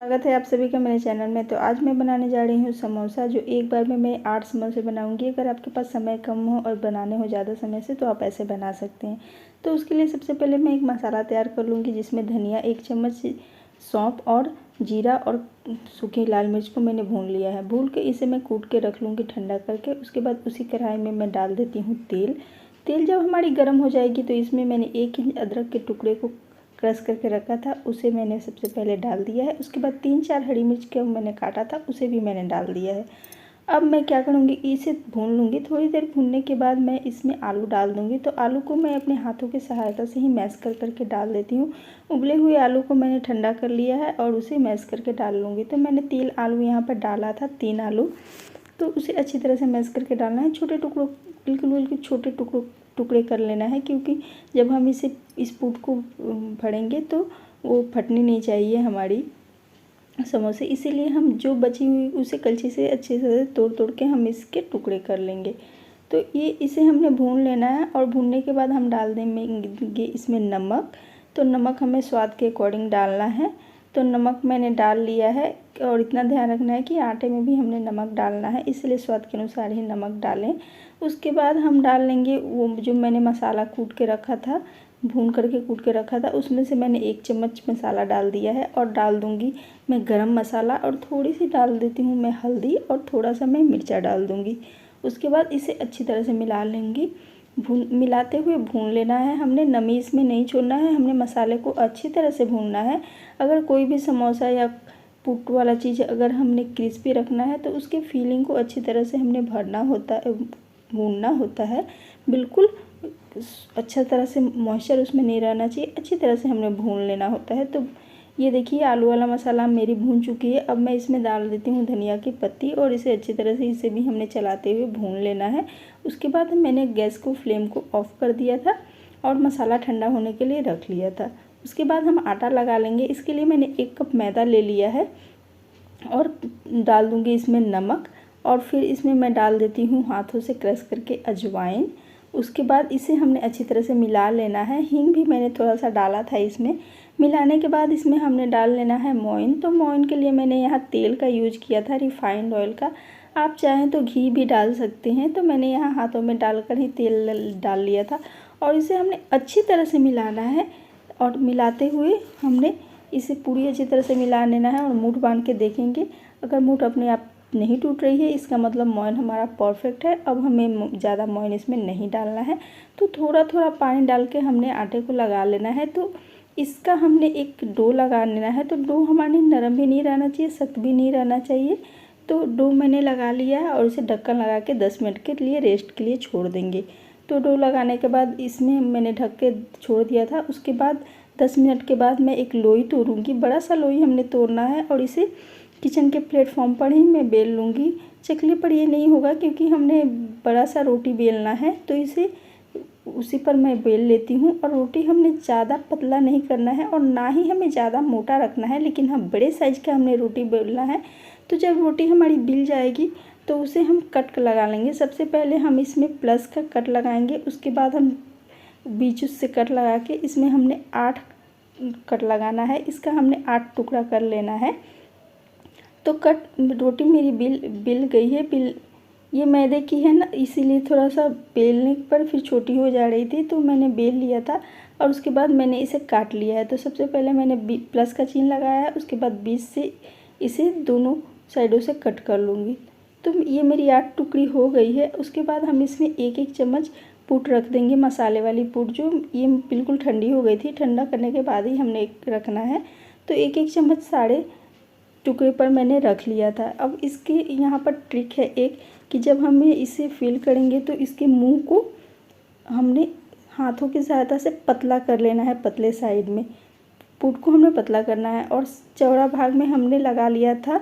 स्वागत है आप सभी का मेरे चैनल में। तो आज मैं बनाने जा रही हूँ समोसा, जो एक बार में मैं 8 समोसे बनाऊँगी। अगर आपके पास समय कम हो और बनाने हो ज़्यादा समय से तो आप ऐसे बना सकते हैं। तो उसके लिए सबसे पहले मैं एक मसाला तैयार कर लूँगी, जिसमें धनिया 1 चम्मच, सौंफ और जीरा और सूखी लाल मिर्च को मैंने भून लिया है। भून के इसे मैं कूट के रख लूँगी ठंडा करके। उसके बाद उसी कढ़ाई में मैं डाल देती हूँ तेल जब हमारी गर्म हो जाएगी तो इसमें मैंने 1 इंच अदरक के टुकड़े को क्रश करके रखा था, उसे मैंने सबसे पहले डाल दिया है। उसके बाद 3-4 हरी मिर्च को मैंने काटा था, उसे भी मैंने डाल दिया है। अब मैं क्या करूँगी, इसे भून लूँगी। थोड़ी देर भूनने के बाद मैं इसमें आलू डाल दूँगी। तो आलू को मैं अपने हाथों की सहायता से ही मैश करके डाल देती हूँ। उबले हुए आलू को मैंने ठंडा कर लिया है और उसे मैश करके डाल लूँगी। तो मैंने 3 आलू यहाँ पर डाला था, 3 आलू। तो उसे अच्छी तरह से मैश करके डालना है। छोटे टुकड़ों, बिल्कुल छोटे टुकड़े कर लेना है, क्योंकि जब हम इस पूट को भरेंगे तो वो फटनी नहीं चाहिए हमारी समोसे। इसीलिए हम जो बची हुई उसे कलछी से अच्छे से तोड़ के हम इसके टुकड़े कर लेंगे। तो इसे हमने भून लेना है और भूनने के बाद हम डाल देंगे इसमें नमक। तो नमक हमें स्वाद के अकॉर्डिंग डालना है। तो नमक मैंने डाल लिया है और इतना ध्यान रखना है कि आटे में भी हमने नमक डालना है, इसलिए स्वाद के अनुसार ही नमक डालें। उसके बाद हम डाल लेंगे वो जो मैंने मसाला कूट के रखा था, भून करके कूट के रखा था, उसमें से मैंने 1 चम्मच मसाला डाल दिया है। और डाल दूँगी मैं गरम मसाला, और थोड़ी सी डाल देती हूँ मैं हल्दी, और थोड़ा सा मैं मिर्चा डाल दूँगी। उसके बाद इसे अच्छी तरह से मिला लेंगी। मिलाते हुए भून लेना है हमने, नमी इसमें नहीं छोड़ना है। हमने मसाले को अच्छी तरह से भूनना है। अगर कोई भी समोसा या पुट वाला चीज़ अगर हमने क्रिस्पी रखना है तो उसके फीलिंग को अच्छी तरह से हमने भूनना होता है। बिल्कुल अच्छा तरह से मॉइस्चर उसमें नहीं रहना चाहिए, अच्छी तरह से हमने भून लेना होता है। तो ये देखिए आलू वाला मसाला मेरी भून चुकी है। अब मैं इसमें डाल देती हूँ धनिया की पत्ती, और इसे अच्छी तरह से इसे भी हमने चलाते हुए भून लेना है। उसके बाद मैंने गैस को फ्लेम को ऑफ कर दिया था और मसाला ठंडा होने के लिए रख लिया था। उसके बाद हम आटा लगा लेंगे। इसके लिए मैंने 1 कप मैदा ले लिया है और डाल दूँगी इसमें नमक, और फिर इसमें मैं डाल देती हूँ हाथों से क्रश करके अजवाइन। उसके बाद इसे हमने अच्छी तरह से मिला लेना है। हींग भी मैंने थोड़ा सा डाला था इसमें। मिलाने के बाद इसमें हमने डाल लेना है मोइन। तो मोइन के लिए मैंने यहाँ तेल का यूज किया था, रिफाइंड ऑयल का। आप चाहें तो घी भी डाल सकते हैं। तो मैंने यहाँ हाथों में डालकर ही तेल डाल लिया था, और इसे हमने अच्छी तरह से मिलाना है। और मिलाते हुए हमने इसे पूरी अच्छी तरह से मिला लेना है, और मूठ बांध के देखेंगे। अगर मूठ अपने आप नहीं टूट रही है, इसका मतलब मोइन हमारा परफेक्ट है। अब हमें ज़्यादा मोइन इसमें नहीं डालना है। तो थोड़ा थोड़ा पानी डाल के हमने आटे को लगा लेना है। तो इसका हमने एक डो लगा लेना है। तो डो हमारी नरम भी नहीं रहना चाहिए, सख्त भी नहीं रहना चाहिए। तो डो मैंने लगा लिया है, और इसे ढक्कन लगा के 10 मिनट के लिए रेस्ट के लिए छोड़ देंगे। तो डो लगाने के बाद इसमें मैंने ढक के छोड़ दिया था। उसके बाद 10 मिनट के बाद मैं एक लोई तोड़ूँगी। बड़ा सा लोई हमने तोड़ना है, और इसे किचन के प्लेटफॉर्म पर ही मैं बेल लूँगी। चकले पर ये नहीं होगा, क्योंकि हमने बड़ा सा रोटी बेलना है। तो इसे उसी पर मैं बेल लेती हूँ। और रोटी हमने ज़्यादा पतला नहीं करना है, और ना ही हमें ज़्यादा मोटा रखना है, लेकिन हाँ बड़े साइज़ का हमने रोटी बेलना है। तो जब रोटी हमारी बिल जाएगी तो उसे हम कट लगा लेंगे। सबसे पहले हम इसमें प्लस का कट लगाएंगे। उसके बाद हम बीच से कट लगा के इसमें हमने 8 कट लगाना है। इसका हमने 8 टुकड़ा कर लेना है। तो रोटी मेरी बिल गई है। ये मैदे की है ना, इसीलिए थोड़ा सा बेलने पर फिर छोटी हो जा रही थी। तो मैंने बेल लिया था, और उसके बाद मैंने इसे काट लिया है। तो सबसे पहले मैंने प्लस का चिन्ह लगाया है। उसके बाद बीच से इसे दोनों साइडों से कट कर लूँगी। तो ये मेरी 8 टुकड़ी हो गई है। उसके बाद हम इसमें 1-1 चम्मच पुट रख देंगे, मसाले वाली पुट, जो ये बिल्कुल ठंडी हो गई थी। ठंडा करने के बाद ही हमने रखना है। तो 1-1 चम्मच सारे टुकड़े पर मैंने रख लिया था। अब इसके यहाँ पर ट्रिक है एक, कि जब हमें इसे फिल करेंगे तो इसके मुंह को हमने हाथों की सहायता से पतला कर लेना है। पतले साइड में पुट को हमने पतला करना है, और चौड़ा भाग में हमने लगा लिया था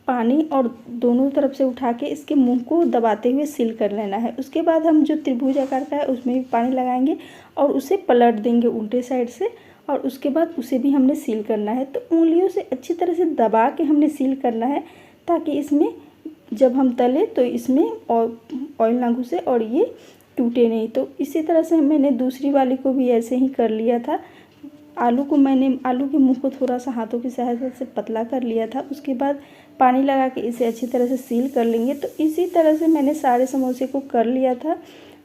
पानी, और दोनों तरफ से उठा के इसके मुंह को दबाते हुए सील कर लेना है। उसके बाद हम जो त्रिभुज आकार का है उसमें भी पानी लगाएंगे, और उसे पलट देंगे उल्टे साइड से, और उसके बाद उसे भी हमने सील करना है। तो उंगलियों से अच्छी तरह से दबा के हमने सील करना है, ताकि इसमें जब हम तले तो इसमें ऑयल ना घुसे और ये टूटे नहीं। तो इसी तरह से मैंने दूसरी वाली को भी ऐसे ही कर लिया था। आलू के मुंह को थोड़ा सा हाथों की सहायता से पतला कर लिया था। उसके बाद पानी लगा के इसे अच्छी तरह से सील कर लेंगे। तो इसी तरह से मैंने सारे समोसे को कर लिया था।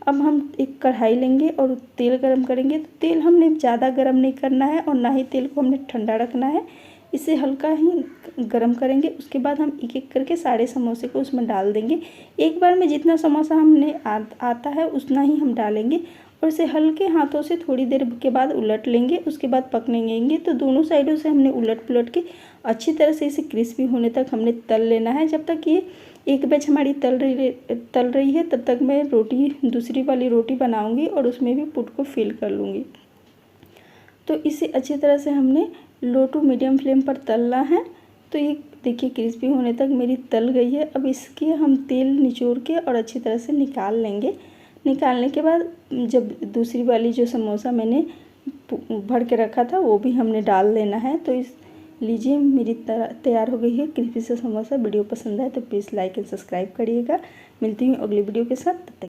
अब हम एक कढ़ाई लेंगे और तेल गरम करेंगे। तो तेल हमने ज़्यादा गरम नहीं करना है और ना ही तेल को हमने ठंडा रखना है, इसे हल्का ही गरम करेंगे। उसके बाद हम एक एक करके सारे समोसे को उसमें डाल देंगे। एक बार में जितना समोसा हमने आता है उतना ही हम डालेंगे और इसे हल्के हाथों से थोड़ी देर के बाद उलट लेंगे। उसके बाद पकने देंगे। तो दोनों साइडों से हमने उलट पुलट के अच्छी तरह से इसे क्रिस्पी होने तक हमने तल लेना है। जब तक ये एक बैच हमारी तल रही है तब तक मैं दूसरी वाली रोटी बनाऊंगी और उसमें भी पुट को फिल कर लूँगी। तो इसे अच्छी तरह से हमने लो टू मीडियम फ्लेम पर तलना है। तो ये देखिए क्रिस्पी होने तक मेरी तल गई है। अब इसकी हम तेल निचोड़ के और अच्छी तरह से निकाल लेंगे। निकालने के बाद जब दूसरी वाली जो समोसा मैंने भर के रखा था वो भी हमने डाल देना है। तो इस लीजिए मेरी तैयार हो गई है क्रिस्पी सा समोसा। वीडियो पसंद आए तो प्लीज़ लाइक एंड सब्सक्राइब करिएगा। मिलती हूँ अगली वीडियो के साथ, तब तक